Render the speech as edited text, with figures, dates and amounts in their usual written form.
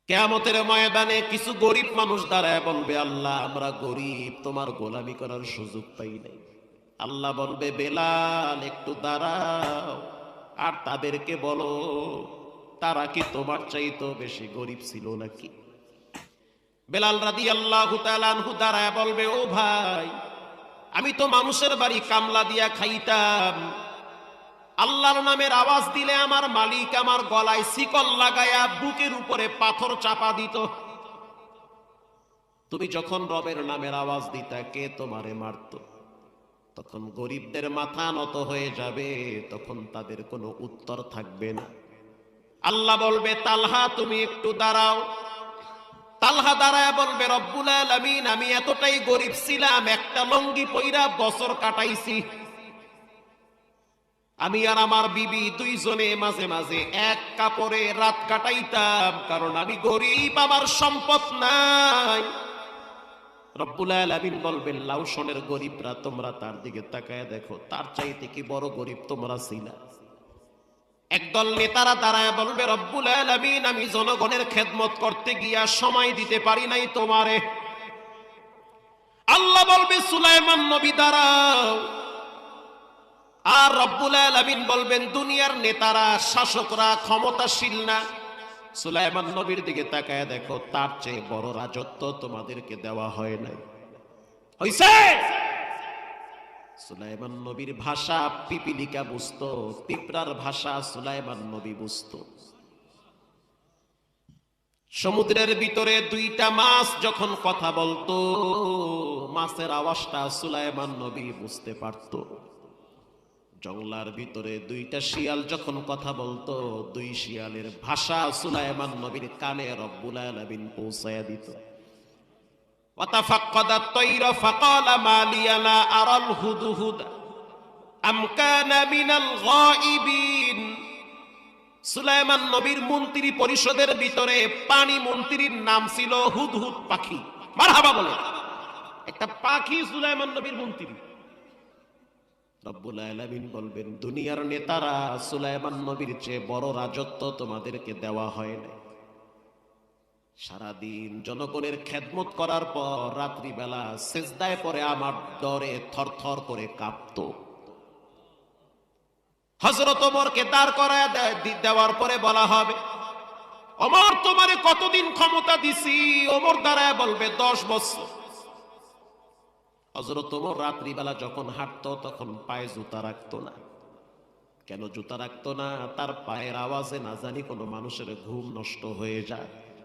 কিয়ামতের ময়দানে কিছু গরিব মানুষ দাঁড়ায় বলবে, আল্লাহ আমরা গরিব, তোমার গোলামি করার সুযোগ পাই নাই। আল্লাহ বলবে, বেলাল একটু দাঁড়াও আর তাদেরকে বলো তারা কি তোমার চাইতেও বেশি গরিব ছিল নাকি। বেলাল রাদিয়াল্লাহু তাআলা আনহু দাঁড়ায় বলবে, ও ভাই, আমি তো মানুষের বাড়ি কামলা দিয়া খাইতাম, আল্লাহর নামের আওয়াজ দিলে আমার মালিক আমার গলায় শিকল লাগায়া বুকের উপরে পাথর চাপা দিত। তুমি যখন রবের নামের আওয়াজ দিতা, কে তোমারে মারত? তখন গরিবদের মাথা নত হয়ে যাবে, তখন তাদের কোনো উত্তর থাকবে না। আল্লাহ বলবে, তালহা তুমি একটু দাঁড়াও। তালহা দাঁড়ায় বলবে, রব্বুল আলামিন, আমি এতটাই গরিব ছিলাম, একটা লঙ্গি পইরা বছর কাটাইছি। আমি আর আমার বিবি দুইজনে মাঝে মাঝে এক কাপড়ে রাত কাটাইতাম, কারণ আমি গরিব, আমার সম্পদ নাই। রব্বুল আলামিন বলবেন, লাউসনের গরিবরা, তোমরা তার দিকে তাকায় দেখো, তার চাইতে কি বড় গরিব তোমরা ছিলা? একদল নেতারা দাঁড়ায় বলবে, রব্বুল আলামিন, আমি জনগণের খেদমত করতে গিয়া সময় দিতে পারি নাই তোমারে। আল্লাহ বলবে, সুলাইমান নবী দাঁড়াও। আর রব্বুল আলামিন বলবেন, দুনিয়ার নেতারা, শাসকরা ক্ষমতাশীল না, সুলাইমান নবীর দিকে তাকায় দেখো, তার চেয়ে বড় রাজত্ব তোমাদেরকে দেওয়া হয় নাই। হইছে? সুলাইমান নবীর ভাষা পিপিলিকা বুঝতো, পিঁপড়ার ভাষা সুলাইমান নবী বুঝতো। সমুদ্রের ভিতরে দুইটা মাছ যখন কথা বলতো, মাছের আওয়াজটা সুলাইমান নবী বুঝতে পারত। জঙ্গলার ভিতরে দুইটা শিয়াল যখন কথা বলতো, দুই শিয়ালের ভাষা সুলাইমান নবীর কানে রব্বুল আলামিন পৌঁছায়া দিত। ওয়াতাফাক্কাদা তায়রা ফাকালা মা লিয়া লা আরাল হুদহুদ আম কানা মিনাল গায়িবিন। সুলাইমান নবীর মন্ত্রী পরিষদের ভিতরে পানি মন্ত্রীর নাম ছিল হুদহুদ পাখি। মারহাবা বলে, একটা পাখি সুলাইমান নবীর মন্ত্রী। রব্বুল আলামিন বলবেন, দুনিয়ার নেতারা, সুলাইমান নবীর চেয়ে বড় রাজত্ব তোমাদেরকে দেওয়া হয় না। সারাদিন জনগণের খেদমত করার পর রাত্রিবেলা সিজদায় পড়ে আমার ডরে থরথর করে কাঁপত। হযরত ওমরকে দাঁড় করায় দেওয়ার পরে বলা হবে, ওমর তোমারে কতদিন ক্ষমতা দিছি? ওমর দাঁড়ায় বলবে, 10 বছর। হযরত ওমর রাত্রিবেলা যখন হাঁটতো তখন পায়ে জুতা রাখতো না। কেন জুতা রাখতো না? তার পায়ের আওয়াজে না জানি কোনো মানুষের ঘুম নষ্ট হয়ে যায়।